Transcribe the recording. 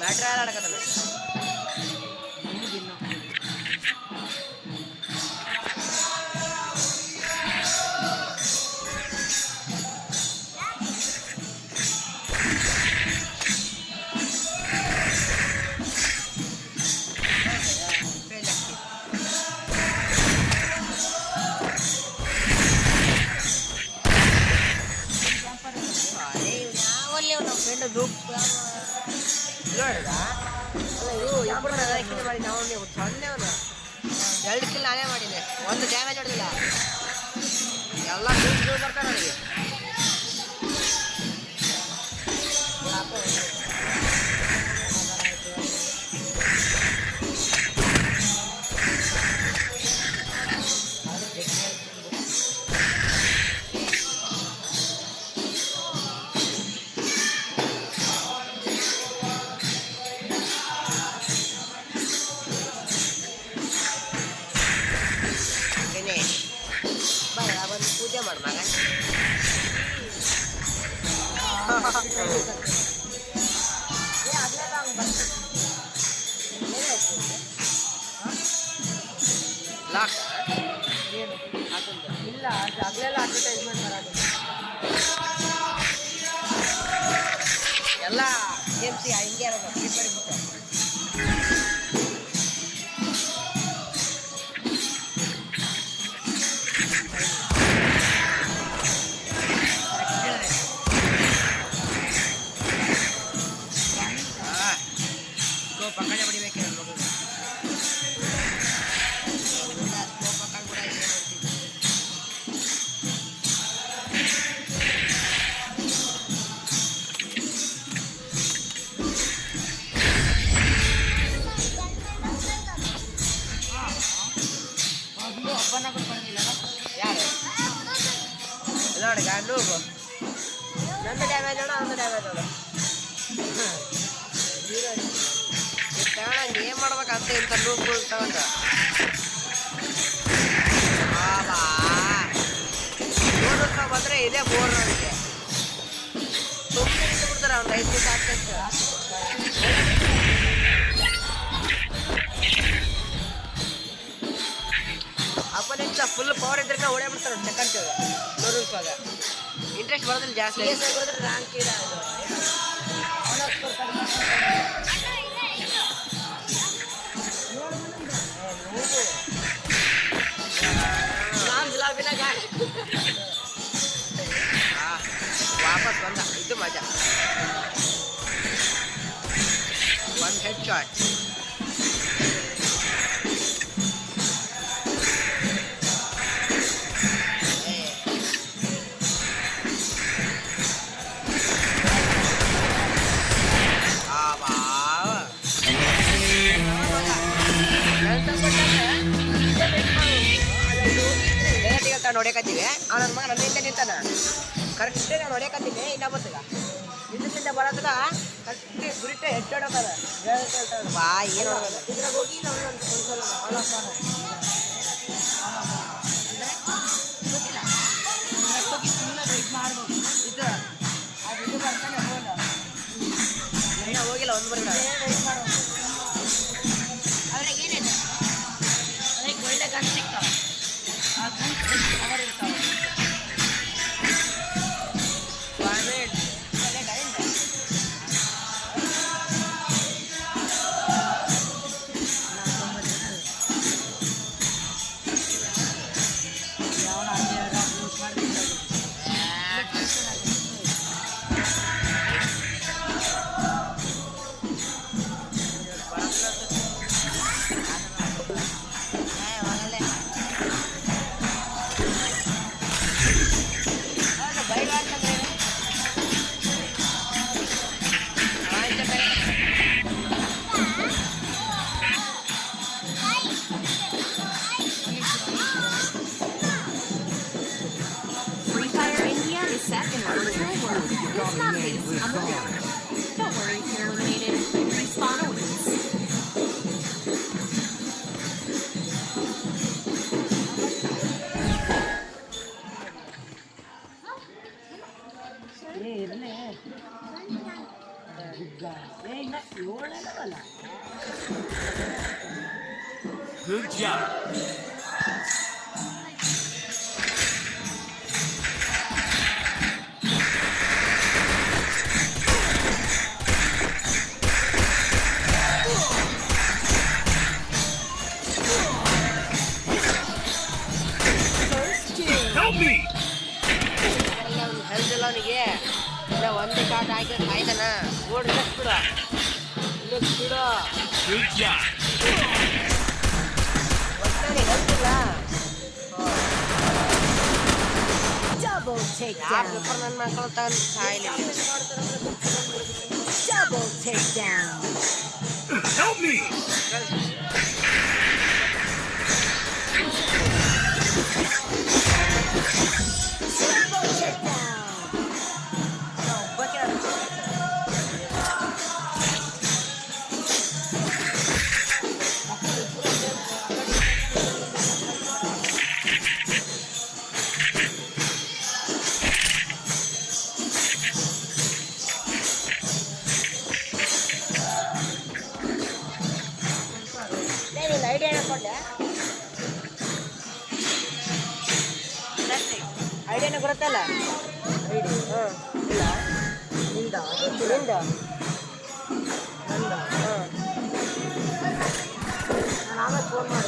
Battery ಆಡಕತ್ತಲ್ಲ friend group ಮಾಡಿ ನಾವು ಸೊನ್ನೆ ಅವನು 2 ಕಿಲ್ ನಾನೇ ಮಾಡಿದ್ದೆ, ಒಂದು ಡ್ಯಾಮೇಜ್ ಹೊಡೆದಿಲ್ಲ. ಎಲ್ಲ ಗ್ರೂಪ್ ಬರ್ತಾರೆ ನನಗೆ. ಪೂಜೆ ಮಾಡ ಮಗ ಲಾಕ್ ಏನು ಇಲ್ಲ, ಅಗಲೆಲ್ಲ ಅಡ್ವರ್ಟೈಸ್ಮೆಂಟ್ ಮಾಡೋದು ಎಲ್ಲ ಗೇಮ್ಸ್ ಹಿಂಗೆ ಇರೋದು. ಪ್ರಿಪೇರ್ ಬಿಟ್ಟು ಪಕ್ಕಡೆ ಬಡಿಬೇಕು ಯಾರು ನೋಡಿ ಗಂಡು ನಂದು ಡ್ಯಾಮೇಜ್ ನೋಡ, ಒಂದು ಡ್ಯಾಮೇಜ್ ನೋಡು. ತಗೊಂಡು ಏನು ಮಾಡ್ಬೇಕಂತ ಇಂಥ ಲೂಪ್ಗಳು ತಗೊಂಡು ಬಾಬಾ 100 ರೂಪಾಯಿ ಬಂದರೆ ಇದೇ 3 ನನಗೆ ಸುಮ್ಮನೆ ಇಟ್ಟು ಬಿಡ್ತಾರೆ. ಒಂದು 5 ನಿಮಿಷ ಆಗ್ತೈತೆ. ಅಪೋನೆಂಟ್ಸ್ ಫುಲ್ ಪವರ್ ಇದ್ರೆ ಹೊಡೆ ಬಿಡ್ತಾರೆ ಸೆಕೆಂಡ್ 100 ರೂಪಾಯಿಗೆ. ಇಂಟ್ರೆಸ್ಟ್ ಬರೋದಿಲ್ಲ ಜಾಸ್ತಿ. ರ್ಯಾಂಕ್ ಇದೆ ವಾಪಸ್ ಬಂದ. ಇದು ಮಜಾ. ಒಂದು ಹೆಡ್ ಶಾಟ್. ನೋಡ್ಯಾಕತ್ತೀವಿ. ನನ್ನ ಮಗ ನನ್ನಿಂದ ನಿಂತಾನ ಕರೆಕ್ಟೇ. ನಾನು ಹೊಡ್ಯಾಕತ್ತೀನಿ, ಇನ್ನ ಬರ್ತದ ಹಿಂದಕ್ಕಿಂತ ಬರೋದಲ್ಲ ಕರೆಕ್ಟ್ ಗುರಿಟೆ ಹೆಚ್ಚೋಡೋದ ಬಾ. ಏನು ಇದ್ರಾಗ ಹೋಗಿ ಒಂದ್ಸಲ ಹೋಗಿ ಸುಮ್ಮನೆ ಇದು ಮಾಡ್ಬೋದು. ಇದು ಅದು ಇದು ಬರ್ತಾನೆ ಹೋಗಿಲ್ಲ ಒಂದು ಬರ ಅವ್ರಾಗ ಏನಿದೆ ಅದಕ್ಕೆ ಒಳ್ಳೆ ಗನ್ ಸಿಗ್ತಾವ. ಆ ಗನ್ ಕವರ್ ಇರ್ತಾವ. ಇನ್ನ ಏಳಲ್ಲವಲ್ಲ. Good job. Help me. Health ಇಲ್ಲ ಅವನಿಗೆ. ಇಲ್ಲ ಒಂದು ಶಾಟ್ ಹಾಕಿ ಸಾಯ್ತಾನ. ಓಡ್ ಬಿಡು. ಬಿಡು. Good job. ಒಟ್ಟಾರೆ ಹೆಲ್ತ್ ಇಲ್ಲ. Double ಯಾರು takedown. ಪೇಪರ್ ನನ್ನ ಮಕ್ಕಳು ತಗೊಂಡು ಸಾಯ್ಲಿಲ್ಲ. Double takedown. Help me. Triple takedown. ನೀನು ಐಡಿಯಾ ಹೇಳ್ಕೊಂಡೆ. ಐಡಿಯಾನ ಗೊತ್ತಲ್ಲ. ಐಡಿ ಹಾಂ ಇಲ್ಲ ನಿಂದ ನಿಂದ ನಂದ ಹಾಂ ನಾನು ಆಮೇಲೆ ಫೋನ್ ಮಾಡಿ